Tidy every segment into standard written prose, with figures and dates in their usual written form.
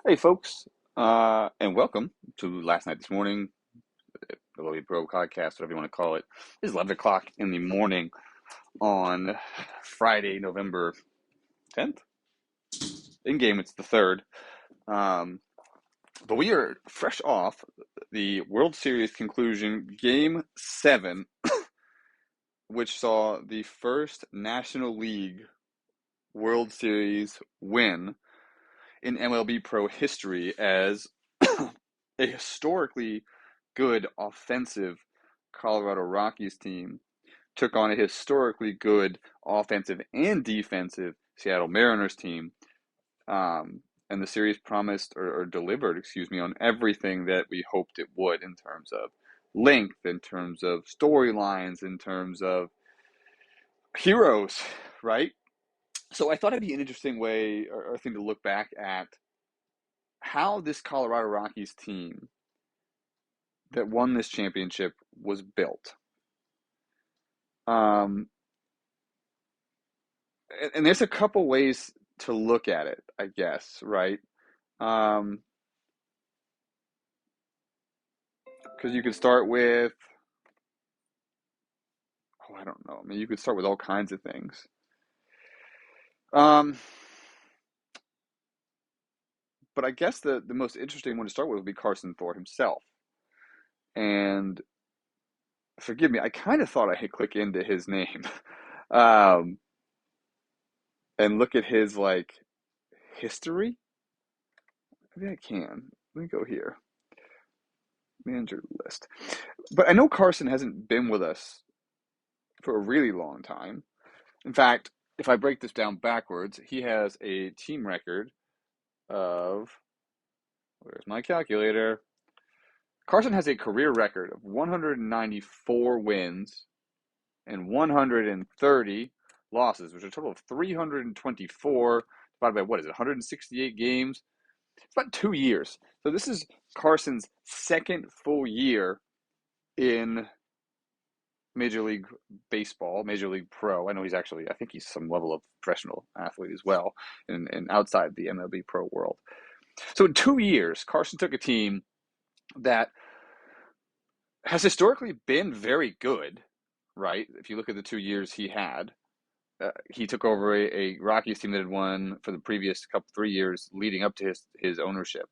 Hey, folks, and welcome to Last Night This Morning, the Lowly Pro podcast, whatever you want to call it. It's 11 o'clock in the morning on Friday, November 10th. In game, it's the 3rd. Um, but we are fresh off the World Series conclusion, Game 7, which saw the first National League World Series win in MLB Pro history as a historically good offensive Colorado Rockies team took on a historically good offensive and defensive Seattle Mariners team. And the series promised or delivered, excuse me, on everything that we hoped it would in terms of length, in terms of storylines, in terms of heroes, right? So I thought it'd be an interesting way or thing to look back at how this Colorado Rockies team that won this championship was built. Um, and there's a couple ways to look at it, I guess, right? Um, because you could start with, oh, I don't know. I mean, you could start with all kinds of things. Um, but I guess the most interesting one to start with would be Carsen Thor himself. And forgive me, I kind of thought I could click into his name, um, and look at his like history. Maybe I can. Let me go here. Manager list. But I know Carsen hasn't been with us for a really long time. In fact, if I break this down backwards, he has a team record of, where's my calculator? Carsen has a career record of 194 wins and 130 losses, which is a total of 324 divided by what is it, 168 games? It's about 2 years. So this is Carsen's second full year in Major League Baseball, Major League Pro. I know he's actually, I think he's some level of professional athlete as well, and outside the MLB Pro world. So in 2 years, Carsen took a team that has historically been very good, right? If you look at the 2 years he took over a Rockies team that had won for the previous 3 years leading up to his ownership.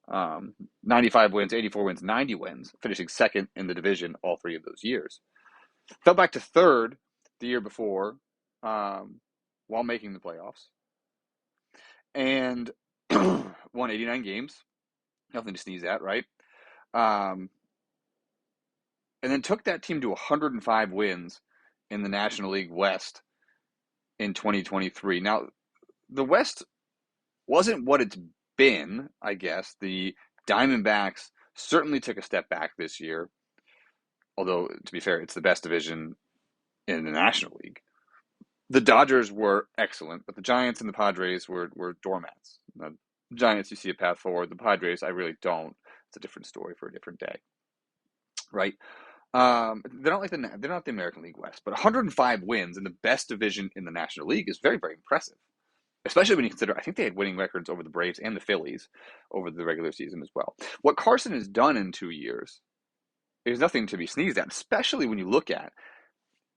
95 wins, 84 wins, 90 wins, finishing second in the division all 3 of those years. Fell back to third the year before, while making the playoffs, and won 89 games. Nothing to sneeze at, right? Um, and then took that team to 105 wins in the National League West in 2023. Now, the West wasn't what it's been, I guess. The Diamondbacks certainly took a step back this year, although, to be fair, it's the best division in the National League. The Dodgers were excellent, but the Giants and the Padres were doormats. The Giants, you see a path forward. The Padres, I really don't. It's a different story for a different day, right? They're not the American League West, but 105 wins in the best division in the National League is very, very impressive. Especially when you consider, I think they had winning records over the Braves and the Phillies over the regular season as well. What Carsen has done in 2 years is nothing to be sneezed at, especially when you look at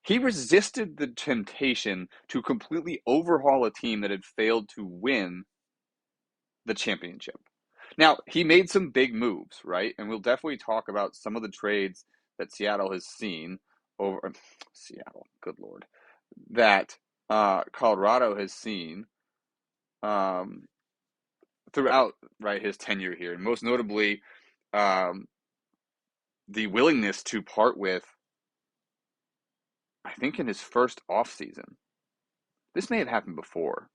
he resisted the temptation to completely overhaul a team that had failed to win the championship. Now, he made some big moves, right? And we'll definitely talk about some of the trades that Seattle has seen over Seattle, good Lord, that Colorado has seen um, throughout, right, his tenure here. And most notably, um, the willingness to part with, I think, in his first offseason. This may have happened before.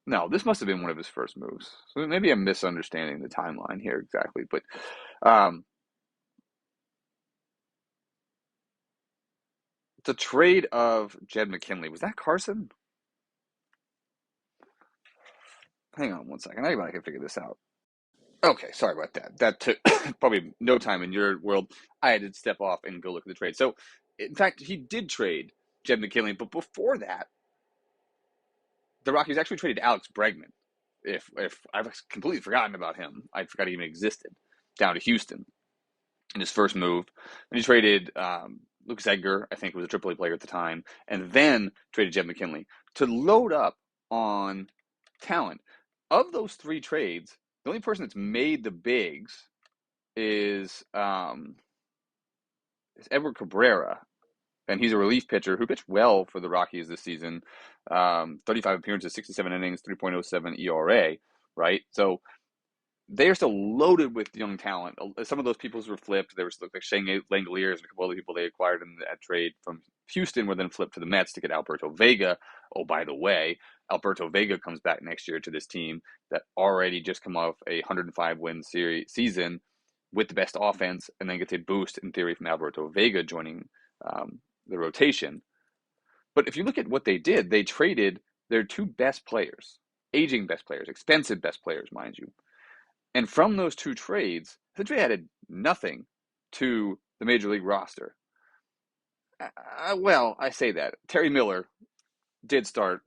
No, this must have been one of his first moves. So maybe I'm misunderstanding the timeline here exactly. But um, the trade of Jed McKinley, was that Carsen? Hang on one second. I can figure this out. Okay, sorry about that. That took probably no time in your world. I had to step off and go look at the trade. So, in fact, he did trade Jed McKinley, but before that, the Rockies actually traded Alex Bregman. if I've completely forgotten about him, I forgot he even existed, down to Houston in his first move. And he traded Lucas Edgar, I think was a AAA player at the time, and then traded Jed McKinley to load up on talent. Of those three trades, the only person that's made the bigs is Edward Cabrera, and he's a relief pitcher who pitched well for the Rockies this season. 35 appearances, 67 innings, 3.07 ERA, right? So they are still loaded with young talent. Some of those people were flipped. There was like Shane Langoliers and a couple other people they acquired in that trade from Houston were then flipped to the Mets to get Alberto Vega. Oh, by the way, Alberto Vega comes back next year to this team that already just come off a 105-win season with the best offense, and then gets a boost in theory from Alberto Vega joining the rotation. But if you look at what they did, they traded their two best players, aging best players, expensive best players, mind you. And from those two trades, essentially added nothing to the major league roster. Well, I say that. Terry Miller did start,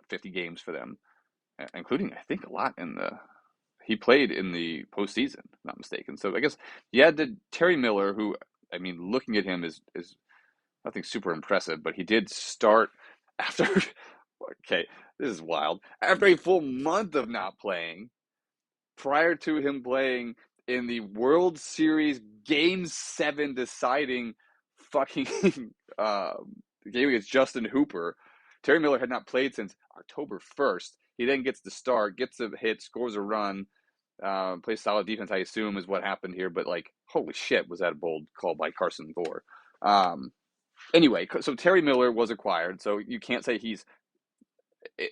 50 games for them, including, I think, a lot he played in the postseason, if I'm not mistaken. So I guess you had Terry Miller, who, I mean, looking at him is nothing super impressive, but he did start after, okay, this is wild, after a full month of not playing, prior to him playing in the World Series Game 7 deciding fucking game against Justin Hooper. Terry Miller had not played since October 1st. He then gets the start, gets a hit, scores a run, plays solid defense, I assume, is what happened here. But, like, holy shit, was that a bold call by Carsen Thor. Anyway, so Terry Miller was acquired, so you can't say he's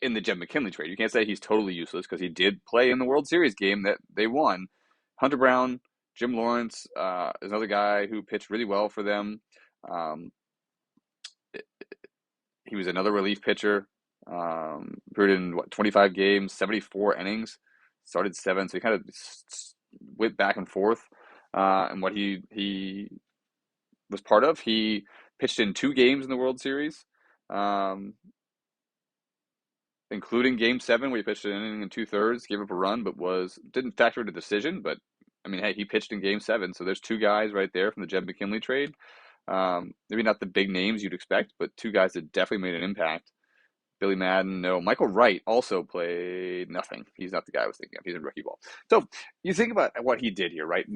in the Jed McKinley trade. You can't say he's totally useless because he did play in the World Series game that they won. Hunter Brown, Jim Lawrence is another guy who pitched really well for them. He was another relief pitcher. Appeared in 25 games, 74 innings, started 7, so he kind of went back and forth. And what he was part of, he pitched in 2 games in the World Series. Including Game 7, where he pitched an inning and 2/3, gave up a run, but didn't factor into the decision. But I mean, hey, he pitched in Game 7, so there's 2 guys right there from the Jed McKinley trade. Maybe not the big names you'd expect, but 2 guys that definitely made an impact. Billy Madden, no. Michael Wright also played nothing. He's not the guy I was thinking of. He's in rookie ball. So you think about what he did here, right?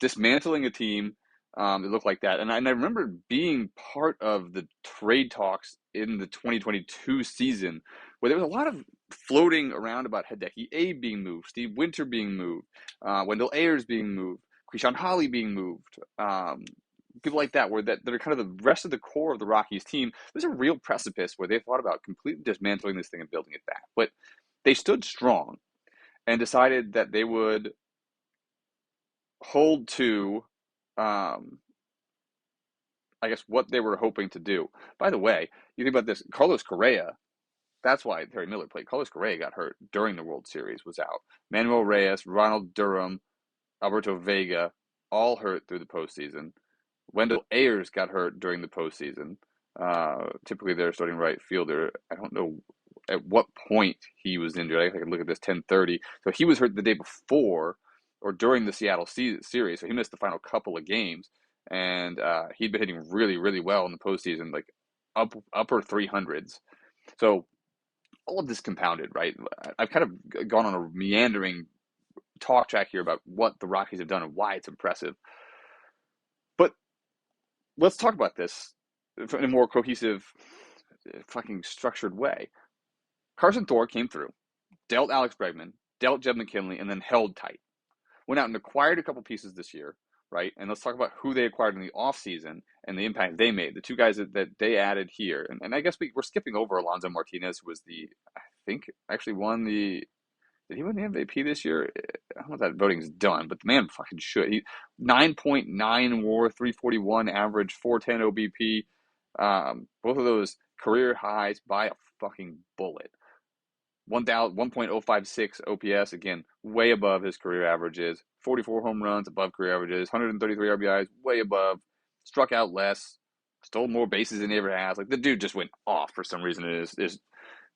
Dismantling a team. It looked like that. And I remember being part of the trade talks in the 2022 season where there was a lot of floating around about Hideki Abe being moved, Steve Winter being moved, Wendell Ayers being moved, Krishan Holly being moved, people like that, that are kind of the rest of the core of the Rockies team. There's a real precipice where they thought about completely dismantling this thing and building it back. But they stood strong and decided that they would hold to I guess what they were hoping to do. By the way, you think about this, Carlos Correa, that's why Terry Miller played. Carlos Correa got hurt during the World Series, was out. Manuel Reyes, Ronald Durham, Alberto Vega, all hurt through the postseason. Wendell Ayers got hurt during the postseason. Typically they're starting right fielder. I don't know at what point he was injured. I can look at this 10:30. So he was hurt the day before or during the Seattle series. So he missed the final couple of games. And he'd been hitting really, really well in the postseason, like upper 300s. So all of this compounded, right? I've kind of gone on a meandering talk track here about what the Rockies have done and why it's impressive. But let's talk about this in a more cohesive, fucking structured way. Carsen Thor came through, dealt Alex Bregman, dealt Jed McKinley, and then held tight. Went out and acquired a couple pieces this year, right? And let's talk about who they acquired in the offseason and the impact they made. The 2 guys that they added here. And I guess we're skipping over Alonso Martinez, who was I think, actually won did he win the MVP this year? I don't know if that voting's done, but the man fucking should. He 9.9 WAR, 341 average, 410 OBP. Both of those career highs by a fucking bullet. 1.056 OPS, again, way above his career averages. 44 home runs, above career averages. 133 RBIs, way above. Struck out less. Stole more bases than he ever has. Like, the dude just went off for some reason in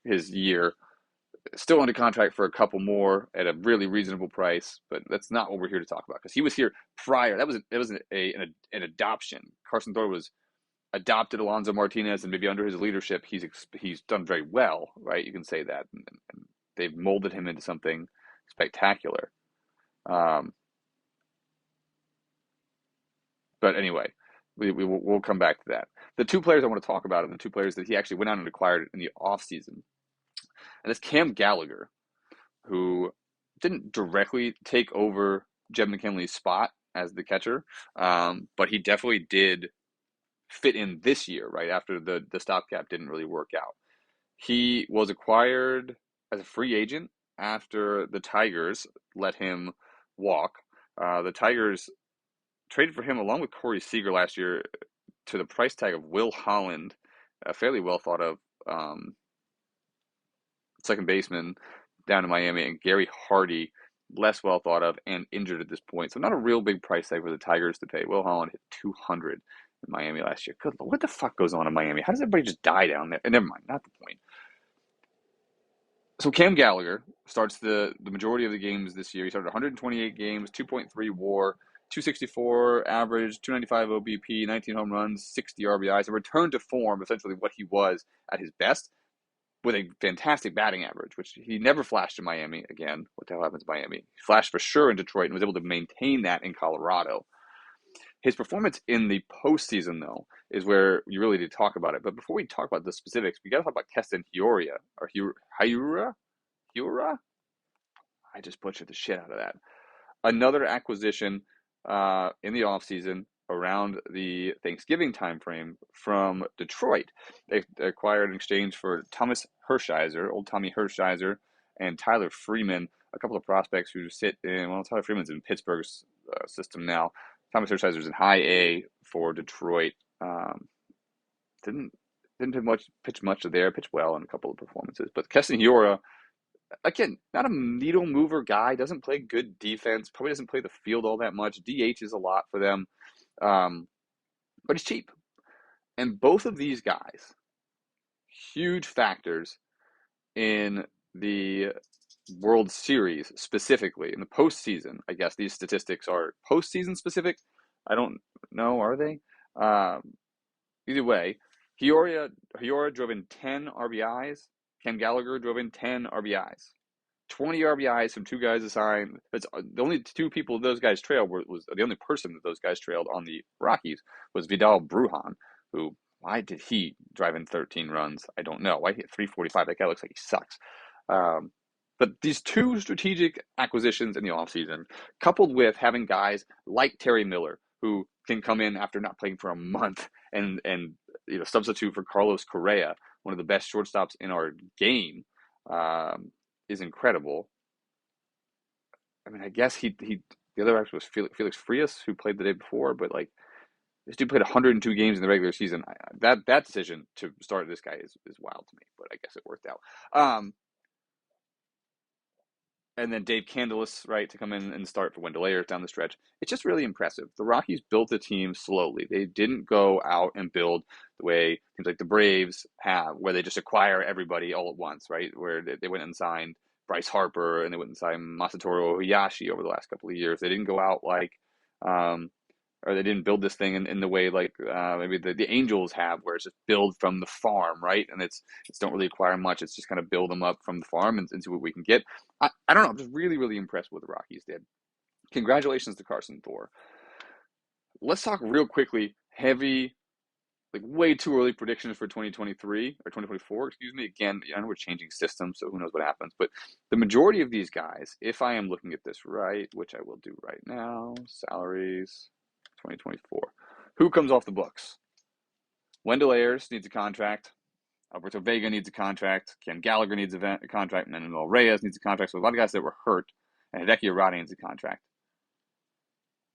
his year. Still under contract for a couple more at a really reasonable price, but that's not what we're here to talk about because he was here prior. That was an adoption. Carson Thor was adopted Alonso Martinez, and maybe under his leadership, he's done very well, right? You can say that, and they've molded him into something spectacular. Um, but anyway, we'll come back to that. The two players I want to talk about are the two players that he actually went out and acquired in the offseason. And that's Cam Gallagher, who didn't directly take over Jeb McKinley's spot as the catcher, but he definitely did fit in this year, right after the stopgap didn't really work out. He was acquired as a free agent after the Tigers let him walk. The Tigers traded for him along with Corey Seager last year to the price tag of Will Holland, a fairly well thought of second baseman down in Miami, and Gary Hardy, less well thought of and injured at this point. So not a real big price tag for the Tigers to pay. Will Holland hit 200 in Miami last year. Good Lord, what the fuck goes on in Miami? How does everybody just die down there? And never mind, not the point. So Cam Gallagher starts the majority of the games this year. He started 128 games, 2.3 WAR, 264 average, 295 OBP, 19 home runs, 60 RBIs. A return to form, essentially what he was at his best, with a fantastic batting average, which he never flashed in Miami. Again, what the hell happens in Miami? He flashed for sure in Detroit and was able to maintain that in Colorado. His performance in the postseason, though, is where you really need to talk about it. But before we talk about the specifics, we got to talk about Keston Hiura, or Hiura? I just butchered the shit out of that. Another acquisition in the offseason around the Thanksgiving timeframe from Detroit. They acquired in exchange for Thomas Hershiser, old Tommy Hershiser, and Tyler Freeman, a couple of prospects who sit in, well, Tyler Freeman's in Pittsburgh's system now. Thomas Hershiser's in high A for Detroit. Didn't pitch much there, pitched well in a couple of performances. But Keston Hiura, again, not a needle mover guy, doesn't play good defense, probably doesn't play the field all that much. DH is a lot for them, but he's cheap. And both of these guys, huge factors in the World Series specifically. In the postseason, I guess these statistics are postseason specific. I don't know, are they? Either way, Hiura drove in 10 RBIs. Cam Gallagher drove in 10 RBIs. 20 RBIs from two guys assigned. It's the only two people those guys trailed was the only person that those guys trailed on the Rockies was Vidal Brujan, who, why did he drive in 13 runs? I don't know. Why hit 345? That guy looks like he sucks. But these two strategic acquisitions in the offseason, coupled with having guys like Terry Miller, who can come in after not playing for a month and substitute for Carlos Correa, one of the best shortstops in our game, is incredible. I mean, I guess the other actor was Felix Frias, who played the day before, but like this dude played 102 games in the regular season. That decision to start this guy is wild to me, but I guess it worked out. And then Dave Candelas, right, to come in and start for Wendell Ayers down the stretch. It's just really impressive. The Rockies built the team slowly. They didn't go out and build the way teams like the Braves have, where they just acquire everybody all at once, right? Where they went and signed Bryce Harper and they went and signed Masatoru Ohayashi over the last couple of years. They didn't go out like, or they didn't build this thing in the way like maybe the Angels have, where it's just build from the farm, right? And it's don't really acquire much. It's just kind of build them up from the farm and see what we can get. I don't know. I'm just really, really impressed with what the Rockies did. Congratulations to Carson Thor. Let's talk real quickly, heavy, like way too early predictions for 2023 or 2024, excuse me. Again, I know we're changing systems, so who knows what happens. But the majority of these guys, if I am looking at this right, which I will do right now, salaries, 2024. Who comes off the books? Wendell Ayers needs a contract. Alberto Vega needs a contract. Cam Gallagher needs a contract. Manuel Reyes needs a contract. So a lot of guys that were hurt. And Hideki Arada needs a contract.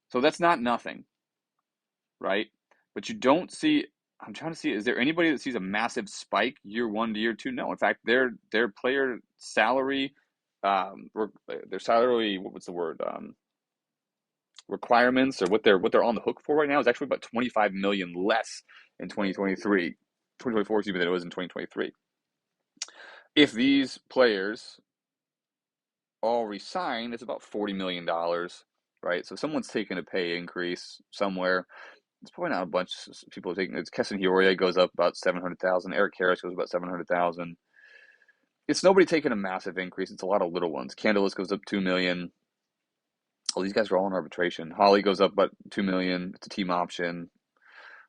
So that's not nothing, right? But you don't see, I'm trying to see, is there anybody that sees a massive spike year one to year two? No. In fact, their player salary, their salary, what's the word? Requirements, or what they're on the hook for right now, is actually about 25 million less in 2024, excuse me, than it was in 2023. If these players all resign, it's about $40 million, right? So someone's taking a pay increase somewhere. It's probably not a bunch of people are taking. It's Keston Hioria goes up about 700,000. Eric Harris goes about 700,000. It's nobody taking a massive increase. It's a lot of little ones. Candelas goes up 2 million. Oh, these guys are all in arbitration. Holly goes up about 2 million. It's a team option.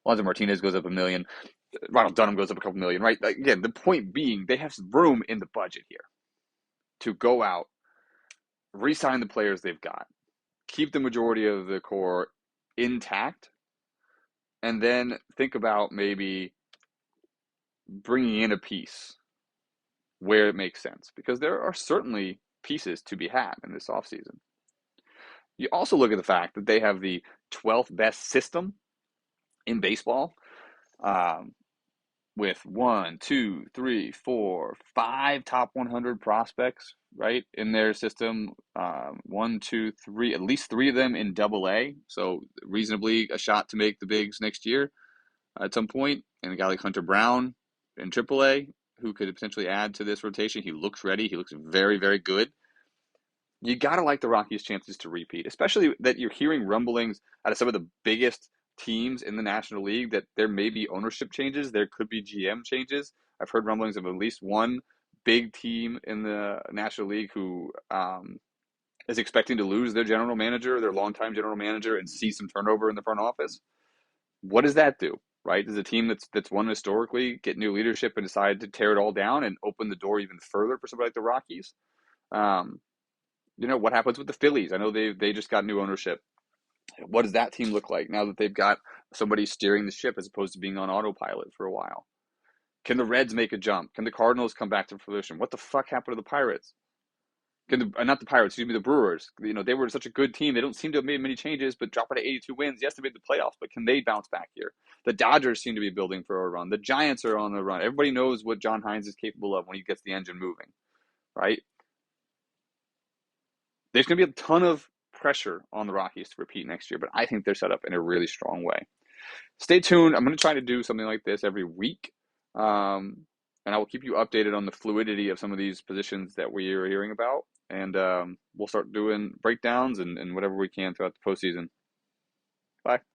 Alonzo Martinez goes up 1 million. Ronald Dunham goes up a couple million, right? Again, the point being they have room in the budget here to go out, re-sign the players they've got, keep the majority of the core intact, and then think about maybe bringing in a piece where it makes sense, because there are certainly pieces to be had in this offseason. You also look at the fact that they have the 12th best system in baseball, um, with one, two, three, four, five top 100 prospects, right, in their system. One, two, three, at least three of them in Double A, so reasonably a shot to make the bigs next year at some point. And a guy like Hunter Brown in Triple A, who could potentially add to this rotation. He looks ready. He looks very, very good. You got to like the Rockies' chances to repeat, especially that you're hearing rumblings out of some of the biggest teams in the National League that there may be ownership changes. There could be GM changes. I've heard rumblings of at least one big team in the National League who is expecting to lose their general manager, their longtime general manager, and see some turnover in the front office. What does that do? Right? Does a team that's won historically get new leadership and decide to tear it all down and open the door even further for somebody like the Rockies? Um, what happens with the Phillies? I know they just got new ownership. What does that team look like now that they've got somebody steering the ship as opposed to being on autopilot for a while? Can the Reds make a jump? Can the Cardinals come back to fruition? What the fuck happened to the Pirates? Not the Pirates, excuse me, the Brewers. They were such a good team. They don't seem to have made many changes, but dropping to 82 wins. Yes, they made the playoffs, but can they bounce back here? The Dodgers seem to be building for a run. The Giants are on the run. Everybody knows what John Hines is capable of when he gets the engine moving, right? There's going to be a ton of pressure on the Rockies to repeat next year, but I think they're set up in a really strong way. Stay tuned. I'm going to try to do something like this every week, and I will keep you updated on the fluidity of some of these positions that we are hearing about, and we'll start doing breakdowns and whatever we can throughout the postseason. Bye.